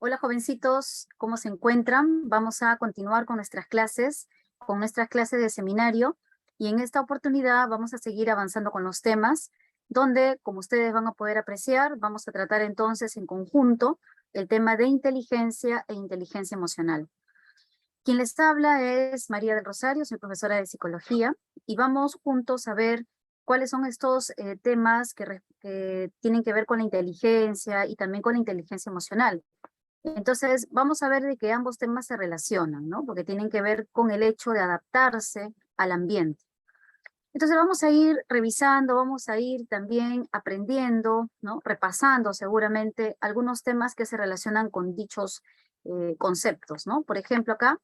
Hola jovencitos, ¿cómo se encuentran? Vamos a continuar con nuestras clases de seminario y en esta oportunidad vamos a seguir avanzando con los temas donde, como ustedes van a poder apreciar, vamos a tratar entonces en conjunto el tema de inteligencia e inteligencia emocional. Quien les habla es María del Rosario, soy profesora de psicología y vamos juntos a ver cuáles son estos temas que tienen que ver con la inteligencia y también con la inteligencia emocional. Entonces, vamos a ver de que ambos temas se relacionan, ¿no? Porque tienen que ver con el hecho de adaptarse al ambiente. Entonces, vamos a ir revisando, vamos a ir también aprendiendo, ¿no? Repasando seguramente algunos temas que se relacionan con dichos conceptos, ¿no? Por ejemplo, acá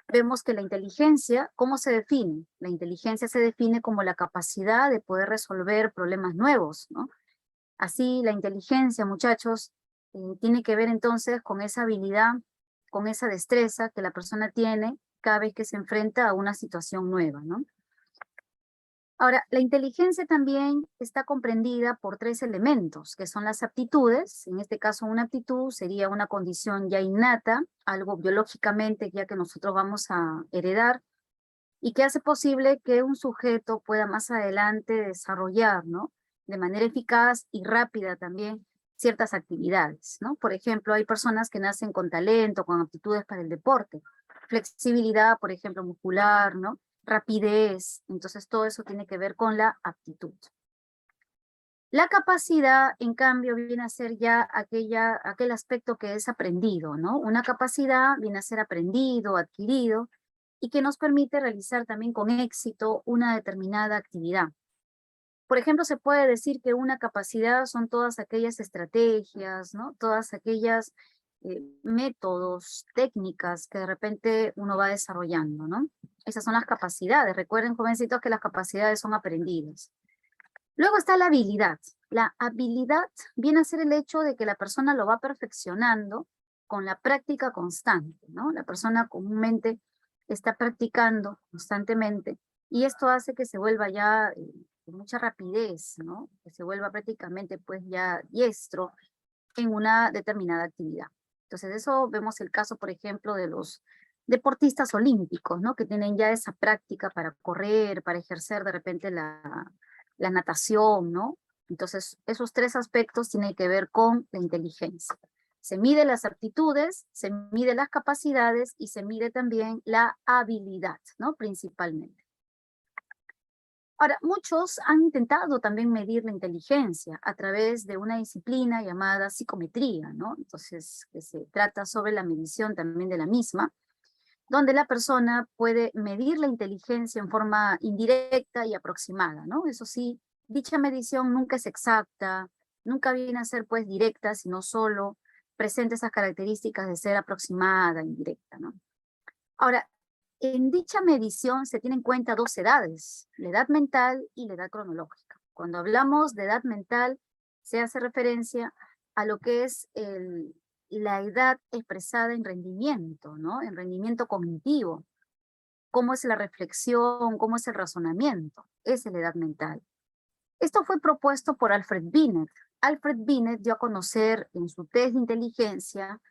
vemos que la inteligencia, ¿cómo se define? La inteligencia se define como la capacidad de poder resolver problemas nuevos, ¿no? Así, la inteligencia, muchachos, tiene que ver entonces con esa habilidad, con esa destreza que la persona tiene cada vez que se enfrenta a una situación nueva, ¿no? Ahora, la inteligencia también está comprendida por tres elementos, que son las aptitudes. En este caso, una aptitud sería una condición ya innata, algo biológicamente ya que nosotros vamos a heredar, y que hace posible que un sujeto pueda más adelante desarrollar, ¿no? De manera eficaz y rápida también ciertas actividades, ¿no? Por ejemplo, hay personas que nacen con talento, con aptitudes para el deporte, flexibilidad, por ejemplo, muscular, ¿no? Rapidez, entonces todo eso tiene que ver con la aptitud. La capacidad, en cambio, viene a ser ya aquel aspecto que es aprendido, ¿no? Una capacidad viene a ser aprendido, adquirido, y que nos permite realizar también con éxito una determinada actividad. Por ejemplo, se puede decir que una capacidad son todas aquellas estrategias, ¿no? Todas aquellas métodos, técnicas que de repente uno va desarrollando, ¿no? Esas son las capacidades. Recuerden, jovencitos, que las capacidades son aprendidas. Luego está la habilidad. La habilidad viene a ser el hecho de que la persona lo va perfeccionando con la práctica constante, ¿no? La persona comúnmente está practicando constantemente y esto hace que se vuelva ya con mucha rapidez, ¿no? Que se vuelva prácticamente pues ya diestro en una determinada actividad. Entonces, eso vemos el caso, por ejemplo, de los deportistas olímpicos, ¿no? Que tienen ya esa práctica para correr, para ejercer de repente la natación, ¿no? Entonces, esos tres aspectos tienen que ver con la inteligencia. Se mide las aptitudes, se mide las capacidades y se mide también la habilidad, ¿no? Principalmente. Ahora, muchos han intentado también medir la inteligencia a través de una disciplina llamada psicometría, ¿no? Entonces, que se trata sobre la medición también de la misma, donde la persona puede medir la inteligencia en forma indirecta y aproximada, ¿no? Eso sí, dicha medición nunca es exacta, nunca viene a ser pues directa, sino solo presenta esas características de ser aproximada, indirecta, ¿no? Ahora, en dicha medición se tienen en cuenta dos edades, la edad mental y la edad cronológica. Cuando hablamos de edad mental, se hace referencia a lo que es la edad expresada en rendimiento, ¿no? En rendimiento cognitivo, cómo es la reflexión, cómo es el razonamiento, esa es la edad mental. Esto fue propuesto por Alfred Binet. Alfred Binet dio a conocer en su test de inteligencia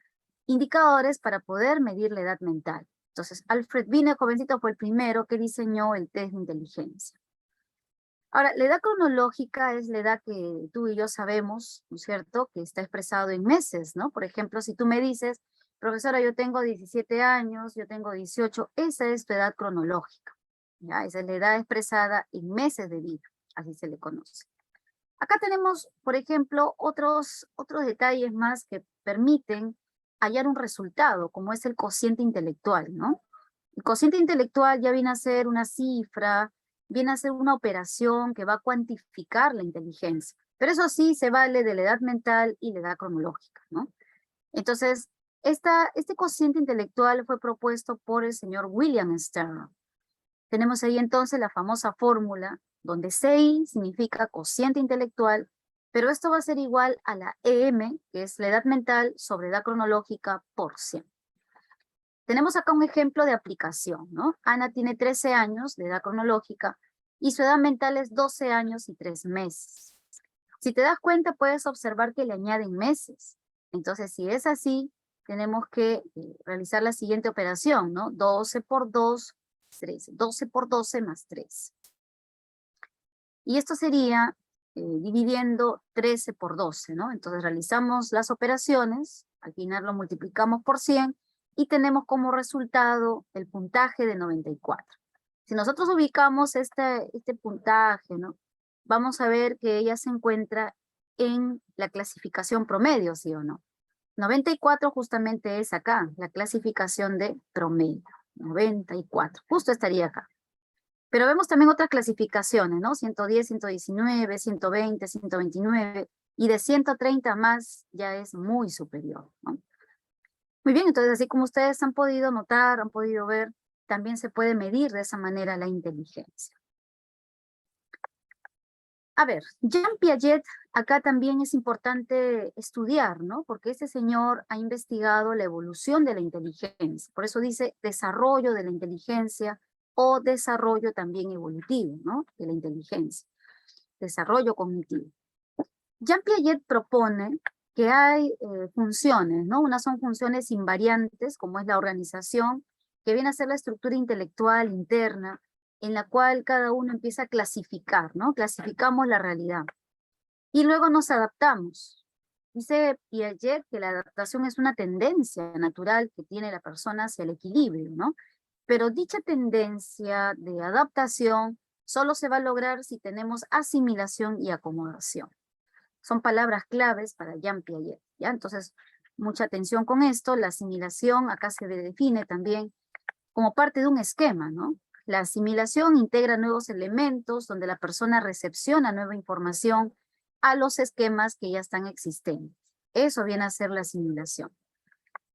indicadores para poder medir la edad mental. Entonces, Alfred Binet, jovencito, fue el primero que diseñó el test de inteligencia. Ahora, la edad cronológica es la edad que tú y yo sabemos, ¿no es cierto?, que está expresado en meses, ¿no? Por ejemplo, si tú me dices, profesora, yo tengo 17 años, yo tengo 18, esa es tu edad cronológica, ¿ya? Esa es la edad expresada en meses de vida, así se le conoce. Acá tenemos, por ejemplo, otros detalles más que permiten hallar un resultado, como es el cociente intelectual, ¿no? El cociente intelectual ya viene a ser una cifra, viene a ser una operación que va a cuantificar la inteligencia, pero eso sí se vale de la edad mental y la edad cronológica, ¿no? Entonces, este cociente intelectual fue propuesto por el señor William Stern. Tenemos ahí entonces la famosa fórmula donde CI significa cociente intelectual, pero esto va a ser igual a la EM, que es la edad mental sobre edad cronológica por 100. Tenemos acá un ejemplo de aplicación, ¿no? Ana tiene 13 años de edad cronológica y su edad mental es 12 años y 3 meses. Si te das cuenta, puedes observar que le añaden meses. Entonces, si es así, tenemos que realizar la siguiente operación, ¿no? 12 por 2, 13. 12 por 12 más 3. Y esto sería dividiendo 13 por 12, ¿no? Entonces realizamos las operaciones, al final lo multiplicamos por 100 y tenemos como resultado el puntaje de 94. Si nosotros ubicamos este puntaje, ¿no? Vamos a ver que ella se encuentra en la clasificación promedio, ¿sí o no? 94 justamente es acá, la clasificación de promedio. 94, justo estaría acá. Pero vemos también otras clasificaciones, ¿no? 110, 119, 120, 129, y de 130 más ya es muy superior, ¿no? Muy bien, entonces así como ustedes han podido notar, han podido ver, también se puede medir de esa manera la inteligencia. A ver, Jean Piaget, acá también es importante estudiar, ¿no? Porque este señor ha investigado la evolución de la inteligencia. Por eso dice desarrollo de la inteligencia o desarrollo también evolutivo, ¿no? De la inteligencia. Desarrollo cognitivo. Jean Piaget propone que hay funciones, ¿no? Unas son funciones invariantes, como es la organización, que viene a ser la estructura intelectual interna, en la cual cada uno empieza a clasificar, ¿no? Clasificamos la realidad. Y luego nos adaptamos. Dice Piaget que la adaptación es una tendencia natural que tiene la persona hacia el equilibrio, ¿no? Pero dicha tendencia de adaptación solo se va a lograr si tenemos asimilación y acomodación. Son palabras claves para Jean Piaget, ¿ya? Entonces, mucha atención con esto. La asimilación acá se define también como parte de un esquema, ¿no? La asimilación integra nuevos elementos donde la persona recepciona nueva información a los esquemas que ya están existentes. Eso viene a ser la asimilación.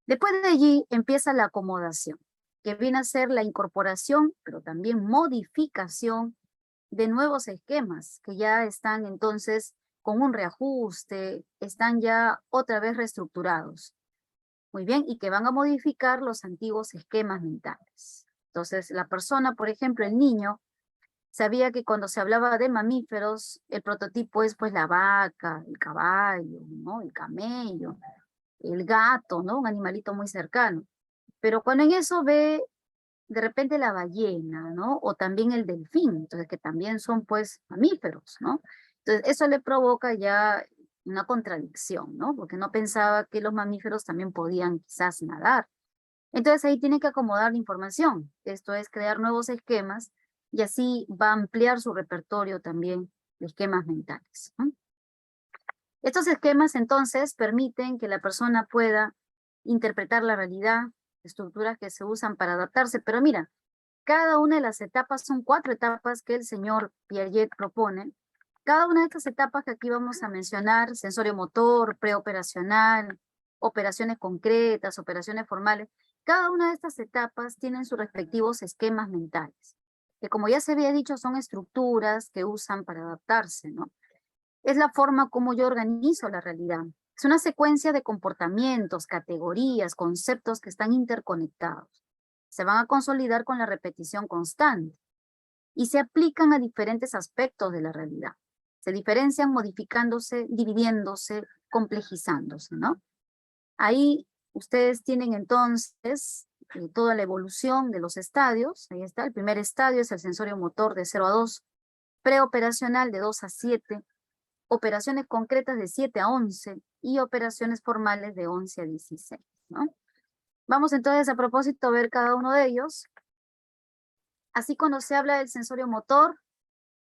Después de allí empieza la acomodación, que viene a ser la incorporación, pero también modificación de nuevos esquemas que ya están entonces con un reajuste, están ya otra vez reestructurados. Muy bien, y que van a modificar los antiguos esquemas mentales. Entonces, la persona, por ejemplo, el niño, sabía que cuando se hablaba de mamíferos, el prototipo es pues la vaca, el caballo, ¿no? El camello, el gato, ¿no? Un animalito muy cercano. Pero cuando en eso ve de repente la ballena, ¿no? O también el delfín, entonces que también son pues mamíferos, ¿no? Entonces eso le provoca ya una contradicción, ¿no? Porque no pensaba que los mamíferos también podían quizás nadar. Entonces ahí tiene que acomodar la información, esto es crear nuevos esquemas y así va a ampliar su repertorio también de esquemas mentales, ¿no? Estos esquemas entonces permiten que la persona pueda interpretar la realidad, estructuras que se usan para adaptarse, pero mira, cada una de las etapas son 4 etapas que el señor Piaget propone. Cada una de estas etapas que aquí vamos a mencionar, sensorio motor, preoperacional, operaciones concretas, operaciones formales, cada una de estas etapas tienen sus respectivos esquemas mentales, que como ya se había dicho son estructuras que usan para adaptarse, ¿no? Es la forma como yo organizo la realidad. Es una secuencia de comportamientos, categorías, conceptos que están interconectados. Se van a consolidar con la repetición constante y se aplican a diferentes aspectos de la realidad. Se diferencian modificándose, dividiéndose, complejizándose, ¿no? Ahí ustedes tienen entonces toda la evolución de los estadios. Ahí está, el primer estadio es el sensorio motor de 0 a 2, preoperacional de 2 a 7, operaciones concretas de 7 a 11 y operaciones formales de 11 a 16, ¿no? Vamos entonces a propósito a ver cada uno de ellos. Así cuando se habla del sensorio motor,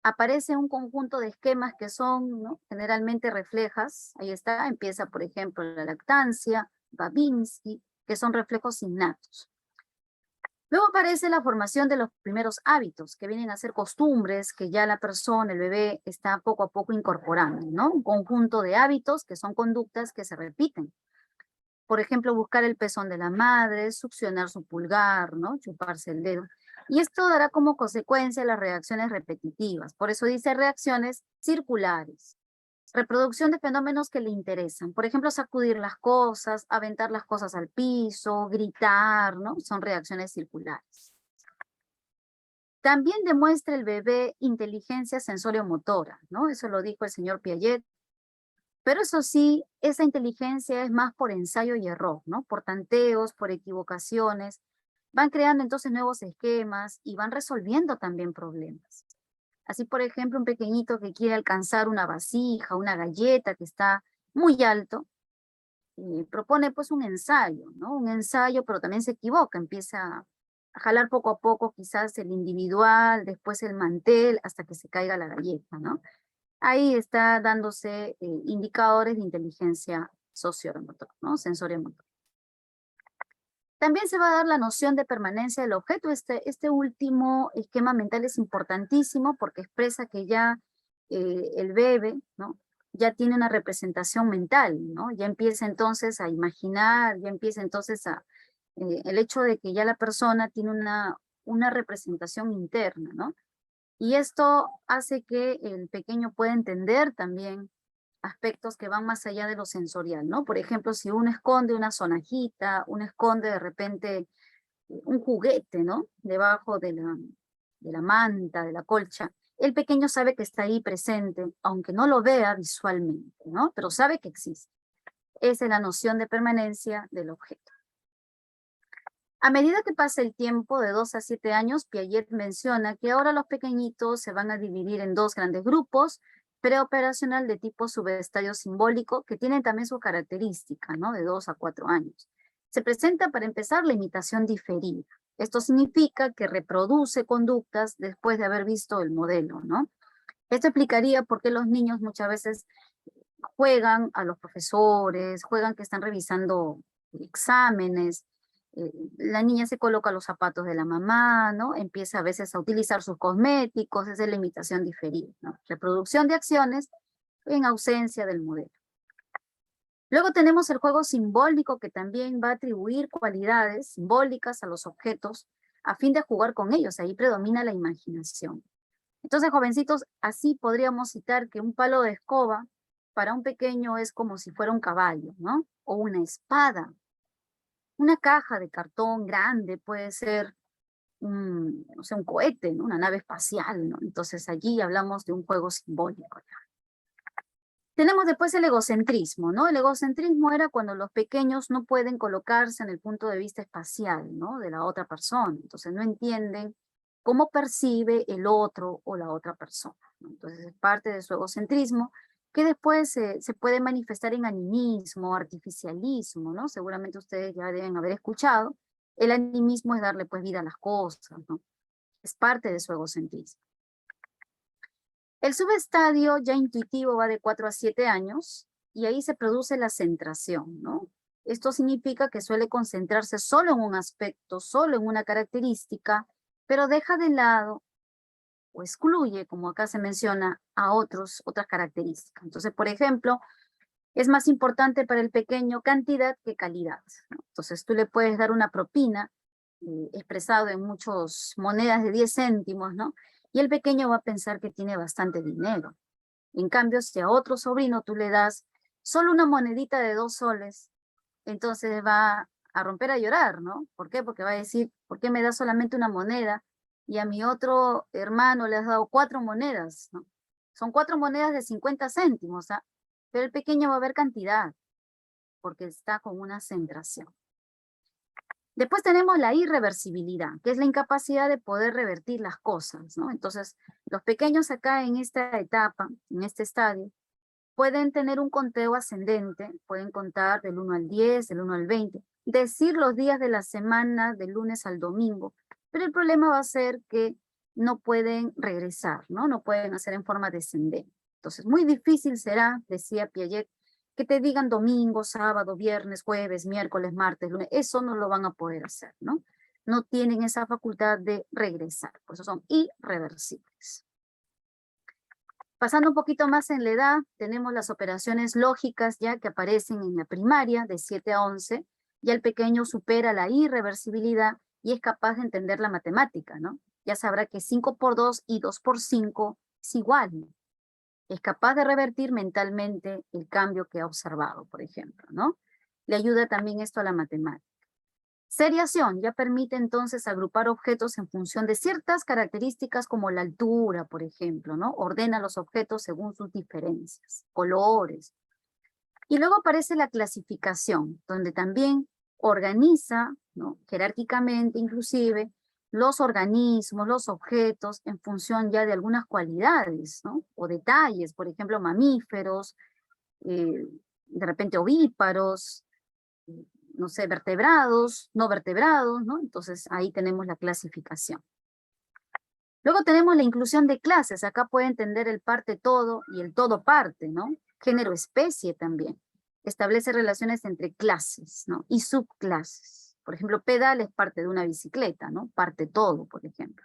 aparece un conjunto de esquemas que son, ¿no? Generalmente reflejas. Ahí está, empieza por ejemplo la lactancia, Babinski, que son reflejos innatos. Luego aparece la formación de los primeros hábitos, que vienen a ser costumbres que ya la persona, el bebé, está poco a poco incorporando, ¿no? Un conjunto de hábitos que son conductas que se repiten. Por ejemplo, buscar el pezón de la madre, succionar su pulgar, ¿no? Chuparse el dedo. Y esto dará como consecuencia las reacciones repetitivas. Por eso dice reacciones circulares. Reproducción de fenómenos que le interesan. Por ejemplo, sacudir las cosas, aventar las cosas al piso, gritar, ¿no? Son reacciones circulares. También demuestra el bebé inteligencia sensorio-motora, ¿no? Eso lo dijo el señor Piaget. Pero eso sí, esa inteligencia es más por ensayo y error, ¿no? Por tanteos, por equivocaciones. Van creando entonces nuevos esquemas y van resolviendo también problemas. Así, por ejemplo, un pequeñito que quiere alcanzar una vasija, una galleta que está muy alto, propone pues un ensayo, ¿no? Un ensayo, pero también se equivoca, empieza a jalar poco a poco quizás el individual, después el mantel, hasta que se caiga la galleta, ¿no? Ahí está dándose indicadores de inteligencia sociomotor, ¿no? Sensoriomotor. También se va a dar la noción de permanencia del objeto. Este último esquema mental es importantísimo porque expresa que ya el bebé, ¿no? Ya tiene una representación mental, ¿no? Ya empieza entonces a imaginar, ya empieza entonces el hecho de que ya la persona tiene una representación interna, ¿no? Y esto hace que el pequeño pueda entender también aspectos que van más allá de lo sensorial, ¿no? Por ejemplo, si uno esconde una sonajita, uno esconde de repente un juguete, ¿no? Debajo de la manta, de la colcha, el pequeño sabe que está ahí presente, aunque no lo vea visualmente, ¿no? Pero sabe que existe. Esa es la noción de permanencia del objeto. A medida que pasa el tiempo, de 2 a 7 años, Piaget menciona que ahora los pequeñitos se van a dividir en dos grandes grupos, preoperacional de tipo subestadio simbólico, que tienen también su característica, ¿no? De 2 a 4 años. Se presenta para empezar la imitación diferida. Esto significa que reproduce conductas después de haber visto el modelo, ¿no? Esto explicaría por qué los niños muchas veces juegan a los profesores, juegan que están revisando exámenes, la niña se coloca los zapatos de la mamá, ¿no? Empieza a veces a utilizar sus cosméticos, esa es la imitación diferida, ¿no? Reproducción de acciones en ausencia del modelo. Luego tenemos el juego simbólico que también va a atribuir cualidades simbólicas a los objetos a fin de jugar con ellos, ahí predomina la imaginación. Entonces, jovencitos, así podríamos citar que un palo de escoba para un pequeño es como si fuera un caballo, ¿no? O una espada. Una caja de cartón grande puede ser no sé, un cohete, ¿no? Una nave espacial, ¿no? Entonces allí hablamos de un juego simbólico. Tenemos después el egocentrismo, ¿no? El egocentrismo era cuando los pequeños no pueden colocarse en el punto de vista espacial, ¿no? De la otra persona. Entonces no entienden cómo percibe el otro o la otra persona, ¿no? Entonces es parte de su egocentrismo que después se puede manifestar en animismo, artificialismo, ¿no? Seguramente ustedes ya deben haber escuchado. El animismo es darle pues vida a las cosas, ¿no? Es parte de su egocentrismo. El subestadio ya intuitivo va de 4 a 7 años y ahí se produce la centración, ¿no? Esto significa que suele concentrarse solo en un aspecto, solo en una característica, pero deja de lado o excluye, como acá se menciona, a otras características. Entonces, por ejemplo, es más importante para el pequeño cantidad que calidad, ¿no? Entonces, tú le puedes dar una propina expresado en muchas monedas de 10 céntimos, ¿no? Y el pequeño va a pensar que tiene bastante dinero. En cambio, si a otro sobrino tú le das solo una monedita de 2 soles, entonces va a romper a llorar, ¿no? ¿Por qué? Porque va a decir, ¿por qué me das solamente una moneda? Y a mi otro hermano le has dado 4 monedas, ¿no? Son 4 monedas de 50 céntimos, ¿ah? Pero el pequeño va a ver cantidad, porque está con una centración. Después tenemos la irreversibilidad, que es la incapacidad de poder revertir las cosas, ¿no? Entonces, los pequeños acá en esta etapa, en este estadio, pueden tener un conteo ascendente, pueden contar del 1 al 10, del 1 al 20, decir los días de la semana, del lunes al domingo, pero el problema va a ser que no pueden regresar, ¿no? No pueden hacer en forma descendente. Entonces, muy difícil será, decía Piaget, que te digan domingo, sábado, viernes, jueves, miércoles, martes, lunes, eso no lo van a poder hacer, ¿no? No tienen esa facultad de regresar, por eso son irreversibles. Pasando un poquito más en la edad, tenemos las operaciones lógicas ya que aparecen en la primaria de 7 a 11, ya el pequeño supera la irreversibilidad y es capaz de entender la matemática, ¿no? Ya sabrá que 5 por 2 y 2 por 5 es igual, ¿no? Es capaz de revertir mentalmente el cambio que ha observado, por ejemplo, ¿no? Le ayuda también esto a la matemática. Seriación ya permite entonces agrupar objetos en función de ciertas características como la altura, por ejemplo, ¿no? Ordena los objetos según sus diferencias, colores. Y luego aparece la clasificación, donde también organiza, ¿no?, jerárquicamente inclusive, los organismos, los objetos, en función ya de algunas cualidades, ¿no?, o detalles, por ejemplo, mamíferos, de repente ovíparos, no sé, vertebrados, no vertebrados, ¿no? Entonces ahí tenemos la clasificación. Luego tenemos la inclusión de clases. Acá puede entender el parte todo y el todo parte, ¿no? Género especie también. Establece relaciones entre clases, ¿no?, y subclases. Por ejemplo, pedal es parte de una bicicleta, ¿no? Parte todo, por ejemplo.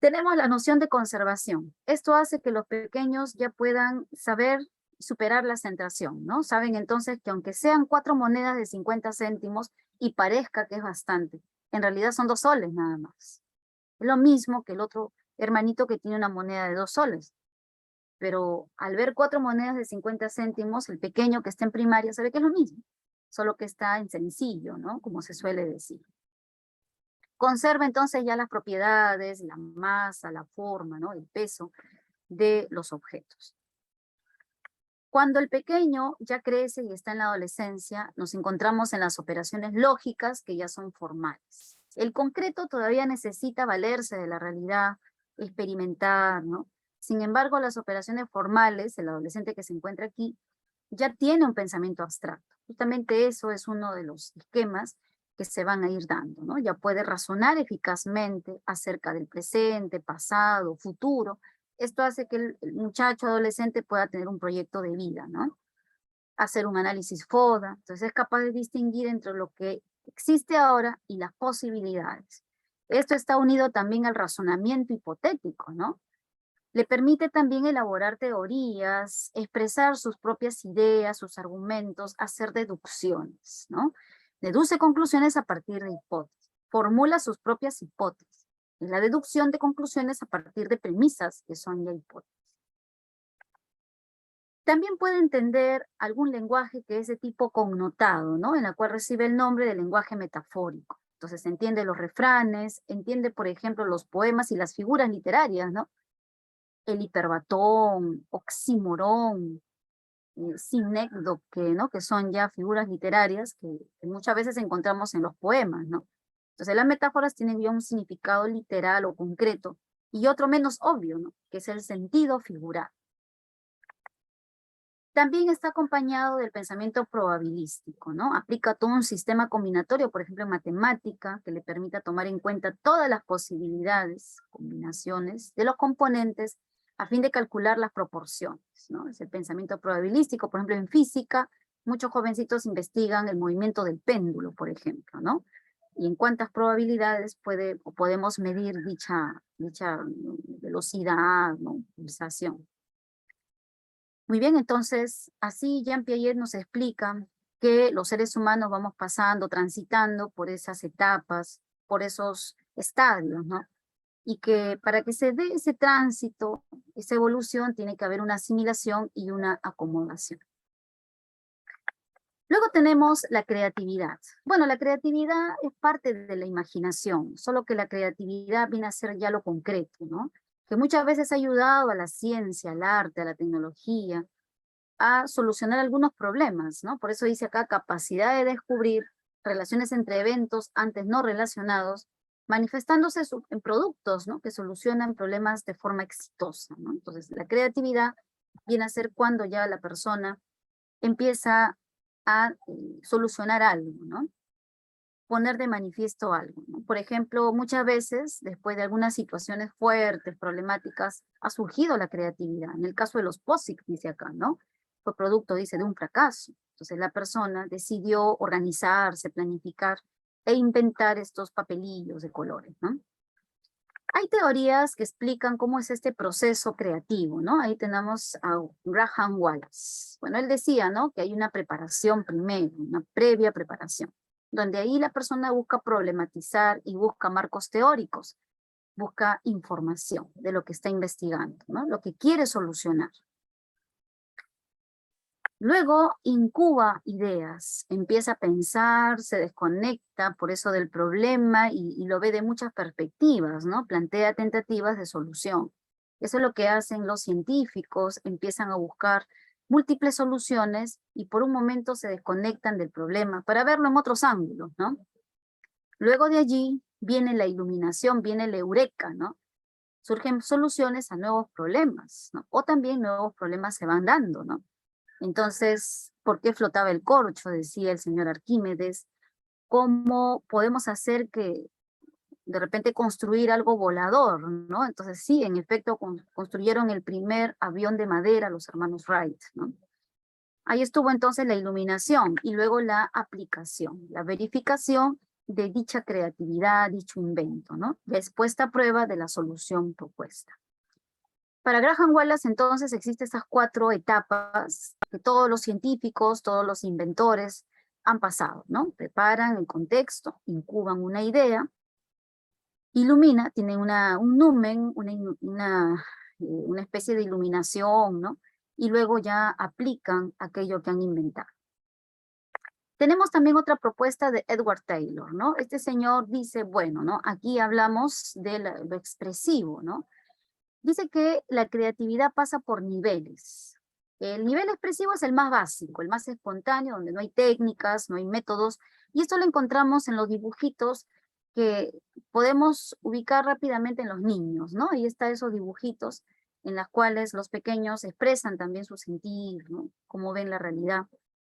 Tenemos la noción de conservación. Esto hace que los pequeños ya puedan saber superar la centración, ¿no? Saben entonces que aunque sean 4 monedas de 50 céntimos y parezca que es bastante, en realidad son 2 soles nada más. Es lo mismo que el otro hermanito que tiene una moneda de 2 soles. Pero al ver 4 monedas de 50 céntimos, el pequeño que está en primaria sabe que es lo mismo, solo que está en sencillo, ¿no?, como se suele decir. Conserva entonces ya las propiedades, la masa, la forma, ¿no?, el peso de los objetos. Cuando el pequeño ya crece y está en la adolescencia, nos encontramos en las operaciones lógicas que ya son formales. El concreto todavía necesita valerse de la realidad, experimentar, ¿no? Sin embargo, las operaciones formales, el adolescente que se encuentra aquí, ya tiene un pensamiento abstracto. Justamente eso es uno de los esquemas que se van a ir dando, ¿no? Ya puede razonar eficazmente acerca del presente, pasado, futuro. Esto hace que el muchacho adolescente pueda tener un proyecto de vida, ¿no? Hacer un análisis FODA. Entonces es capaz de distinguir entre lo que existe ahora y las posibilidades. Esto está unido también al razonamiento hipotético, ¿no? Le permite también elaborar teorías, expresar sus propias ideas, sus argumentos, hacer deducciones, ¿no? Deduce conclusiones a partir de hipótesis, formula sus propias hipótesis, y la deducción de conclusiones a partir de premisas que son ya hipótesis. También puede entender algún lenguaje que es de tipo connotado, ¿no?, en la cual recibe el nombre de lenguaje metafórico. Entonces entiende los refranes, entiende, por ejemplo, los poemas y las figuras literarias, ¿no? El hiperbatón, oxímoron, sinécdoque, ¿no?, que son ya figuras literarias que muchas veces encontramos en los poemas, ¿no? Entonces las metáforas tienen ya un significado literal o concreto, y otro menos obvio, ¿no?, que es el sentido figurado. También está acompañado del pensamiento probabilístico, ¿no? Aplica todo un sistema combinatorio, por ejemplo, en matemática, que le permita tomar en cuenta todas las posibilidades, combinaciones de los componentes a fin de calcular las proporciones, ¿no? Es el pensamiento probabilístico. Por ejemplo, en física, muchos jovencitos investigan el movimiento del péndulo, por ejemplo, ¿no? Y en cuántas probabilidades podemos medir dicha velocidad, ¿no?, pulsación. Muy bien, entonces, así Jean Piaget nos explica que los seres humanos vamos pasando, transitando por esas etapas, por esos estadios, ¿no? Y que para que se dé ese tránsito, esa evolución, tiene que haber una asimilación y una acomodación. Luego tenemos la creatividad. Bueno, la creatividad es parte de la imaginación, solo que la creatividad viene a ser ya lo concreto, ¿no?, que muchas veces ha ayudado a la ciencia, al arte, a la tecnología, a solucionar algunos problemas, ¿no? Por eso dice acá capacidad de descubrir relaciones entre eventos antes no relacionados, manifestándose en productos, ¿no?, que solucionan problemas de forma exitosa, ¿no? Entonces, la creatividad viene a ser cuando ya la persona empieza a solucionar algo, ¿no?, poner de manifiesto algo, ¿no? Por ejemplo, muchas veces, después de algunas situaciones fuertes, problemáticas, ha surgido la creatividad. En el caso de los POSIT, dice acá, ¿no?, fue producto, dice, de un fracaso. Entonces la persona decidió organizarse, planificar e inventar estos papelillos de colores, ¿no? Hay teorías que explican cómo es este proceso creativo, ¿no? Ahí tenemos a Graham Wallace. Bueno, él decía, ¿no?, que hay una preparación primero, una previa preparación, donde ahí la persona busca problematizar y busca marcos teóricos, busca información de lo que está investigando, ¿no?, lo que quiere solucionar. Luego incuba ideas, empieza a pensar, se desconecta por eso del problema y lo ve de muchas perspectivas, ¿no? Plantea tentativas de solución. Eso es lo que hacen los científicos, empiezan a buscar múltiples soluciones y por un momento se desconectan del problema para verlo en otros ángulos, ¿no? Luego de allí viene la iluminación, viene la eureka, ¿no? Surgen soluciones a nuevos problemas, ¿no? O también nuevos problemas se van dando, ¿no? Entonces, ¿por qué flotaba el corcho? Decía el señor Arquímedes. ¿Cómo podemos hacer que de repente construir algo volador, ¿no? Entonces sí, en efecto, construyeron el primer avión de madera los hermanos Wright, ¿no? Ahí estuvo entonces la iluminación y luego la aplicación, la verificación de dicha creatividad, dicho invento, ¿no? Después a prueba de la solución propuesta. Para Graham Wallace, entonces, existen estas 4 etapas que todos los científicos, todos los inventores han pasado, ¿no? Preparan el contexto, incuban una idea, ilumina, tiene un numen, una especie de iluminación, ¿no? Y luego ya aplican aquello que han inventado. Tenemos también otra propuesta de Edward Taylor, ¿no? Este señor dice, bueno, ¿no? Aquí hablamos de lo expresivo, ¿no? Dice que la creatividad pasa por niveles. El nivel expresivo es el más básico, el más espontáneo, donde no hay técnicas, no hay métodos, y esto lo encontramos en los dibujitos que podemos ubicar rápidamente en los niños, ¿no? Ahí están esos dibujitos en los cuales los pequeños expresan también su sentir, ¿no? Cómo ven la realidad.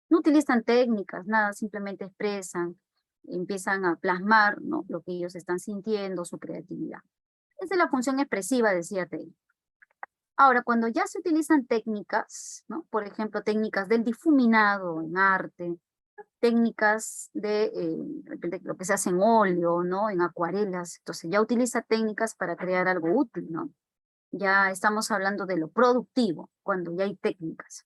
No utilizan técnicas, nada, simplemente expresan, empiezan a plasmar, ¿no? Lo que ellos están sintiendo, su creatividad. Esa es la función expresiva, decía Taylor. Ahora, cuando ya se utilizan técnicas, ¿no? Por ejemplo, técnicas del difuminado en arte, técnicas de lo que se hace en óleo, ¿no? En acuarelas, entonces ya utiliza técnicas para crear algo útil, ¿no? Ya estamos hablando de lo productivo, cuando ya hay técnicas.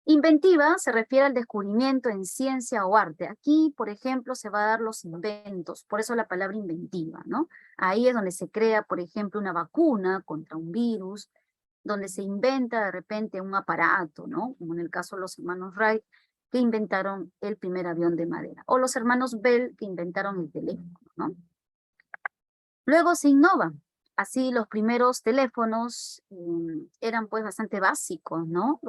Inventiva se refiere al descubrimiento en ciencia o arte. Aquí, por ejemplo, se va a dar los inventos, por eso la palabra inventiva, ¿no? Ahí es donde se crea, por ejemplo, una vacuna contra un virus, donde se inventa de repente un aparato, ¿no? Como en el caso de los hermanos Wright, que inventaron el primer avión de madera, o los hermanos Bell, que inventaron el teléfono, ¿no? Luego se innova. Así los primeros teléfonos eran pues bastante básicos, ¿no?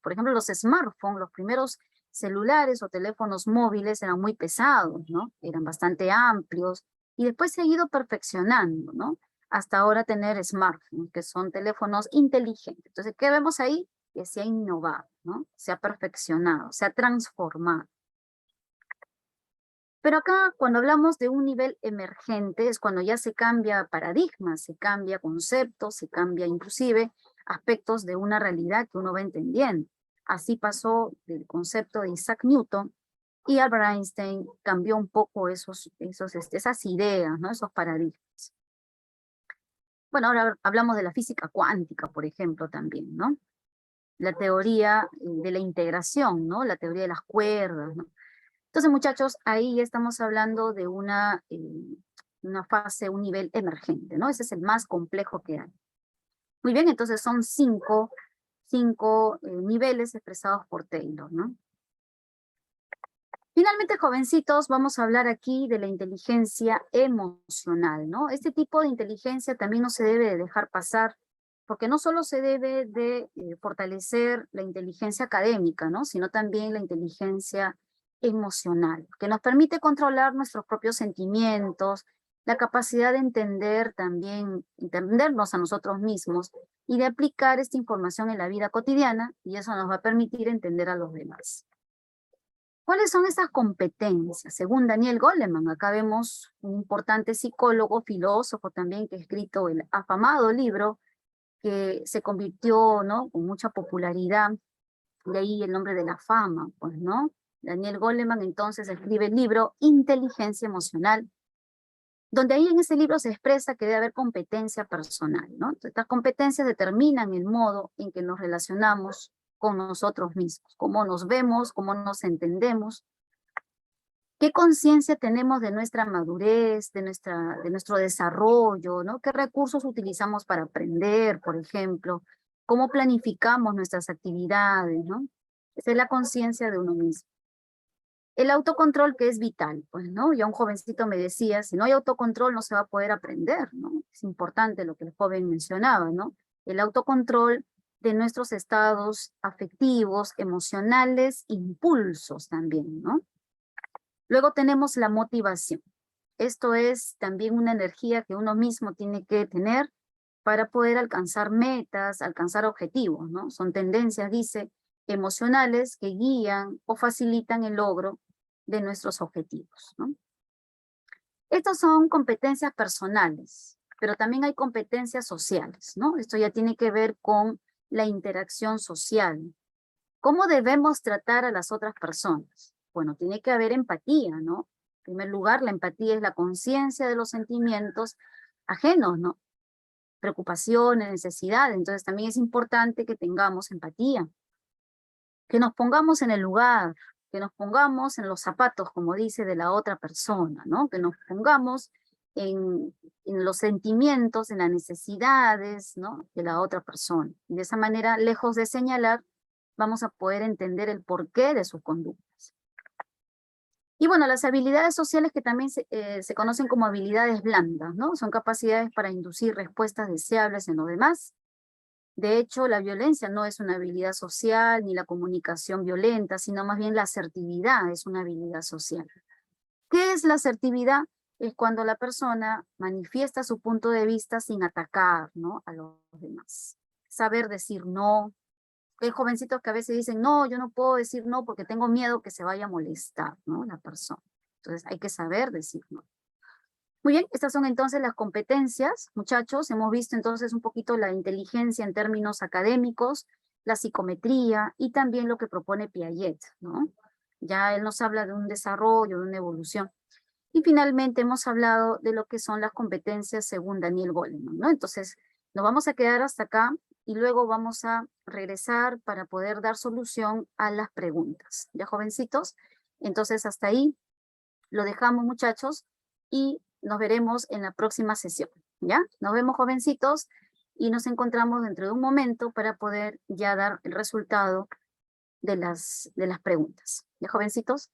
Por ejemplo, los smartphones, los primeros celulares o teléfonos móviles eran muy pesados, ¿no? Eran bastante amplios y después se ha ido perfeccionando, ¿no? Hasta ahora tener smartphones, que son teléfonos inteligentes. Entonces, ¿qué vemos ahí? Que se ha innovado, ¿no? Se ha perfeccionado, se ha transformado. Pero acá, cuando hablamos de un nivel emergente, es cuando ya se cambia paradigma, se cambia concepto, se cambia inclusive aspectos de una realidad que uno va entendiendo. Así pasó del concepto de Isaac Newton y Albert Einstein cambió un poco esas ideas, ¿no? Esos paradigmas. Bueno, ahora hablamos de la física cuántica, por ejemplo, también, ¿no? La teoría de la integración, ¿no? La teoría de las cuerdas, ¿no? Entonces, muchachos, ahí ya estamos hablando de una fase, un nivel emergente, ¿no? Ese es el más complejo que hay. Muy bien, entonces son cinco niveles expresados por Taylor, ¿no? Finalmente, jovencitos, vamos a hablar aquí de la inteligencia emocional, ¿no? Este tipo de inteligencia también no se debe de dejar pasar, porque no solo se debe de fortalecer la inteligencia académica, ¿no? Sino también la inteligencia emocional, que nos permite controlar nuestros propios sentimientos, la capacidad de entender también, entendernos a nosotros mismos y de aplicar esta información en la vida cotidiana, y eso nos va a permitir entender a los demás. ¿Cuáles son esas competencias? Según Daniel Goleman, acá vemos un importante psicólogo, filósofo también, que ha escrito el afamado libro que se convirtió, ¿no?, con mucha popularidad, de ahí el nombre de la fama, pues, ¿no? Daniel Goleman entonces escribe el libro Inteligencia Emocional, donde ahí en ese libro se expresa que debe haber competencia personal, ¿no? Entonces, estas competencias determinan el modo en que nos relacionamos con nosotros mismos, cómo nos vemos, cómo nos entendemos, qué conciencia tenemos de nuestra madurez, de nuestro desarrollo, ¿no? Qué recursos utilizamos para aprender, por ejemplo, cómo planificamos nuestras actividades, ¿no? Esa es la conciencia de uno mismo. El autocontrol, que es vital, pues, ¿no? Ya un jovencito me decía, si no hay autocontrol no se va a poder aprender, ¿no? Es importante lo que el joven mencionaba, ¿no? El autocontrol de nuestros estados afectivos, emocionales, impulsos también, ¿no? Luego tenemos la motivación. Esto es también una energía que uno mismo tiene que tener para poder alcanzar metas, alcanzar objetivos, ¿no? Son tendencias, dice, emocionales que guían o facilitan el logro de nuestros objetivos, ¿no? Estas son competencias personales, pero también hay competencias sociales, ¿no? Esto ya tiene que ver con la interacción social. ¿Cómo debemos tratar a las otras personas? Bueno, tiene que haber empatía, ¿no? En primer lugar, la empatía es la conciencia de los sentimientos ajenos, ¿no? Preocupaciones, necesidades. Entonces también es importante que tengamos empatía, que nos pongamos en el lugar, que nos pongamos en los zapatos, como dice, de la otra persona, ¿no? Que nos pongamos en los sentimientos, en las necesidades, ¿no? De la otra persona. Y de esa manera, lejos de señalar, vamos a poder entender el porqué de sus conductas. Y bueno, las habilidades sociales que también se conocen como habilidades blandas, ¿no? Son capacidades para inducir respuestas deseables en los demás. De hecho, la violencia no es una habilidad social ni la comunicación violenta, sino más bien la asertividad es una habilidad social. ¿Qué es la asertividad? Es cuando la persona manifiesta su punto de vista sin atacar, ¿no? A los demás. Saber decir no. Hay jovencitos que a veces dicen, no, yo no puedo decir no porque tengo miedo que se vaya a molestar, ¿no? La persona. Entonces hay que saber decir no. Muy bien, estas son entonces las competencias, muchachos. Hemos visto entonces un poquito la inteligencia en términos académicos, la psicometría y también lo que propone Piaget, ¿no? Ya él nos habla de un desarrollo, de una evolución. Y finalmente hemos hablado de lo que son las competencias según Daniel Goleman, ¿no? Entonces, nos vamos a quedar hasta acá y luego vamos a regresar para poder dar solución a las preguntas. ¿Ya, jovencitos? Entonces, hasta ahí lo dejamos, muchachos, y nos veremos en la próxima sesión, ¿ya? Nos vemos, jovencitos, y nos encontramos dentro de un momento para poder ya dar el resultado de las preguntas. ¿Ya, jovencitos?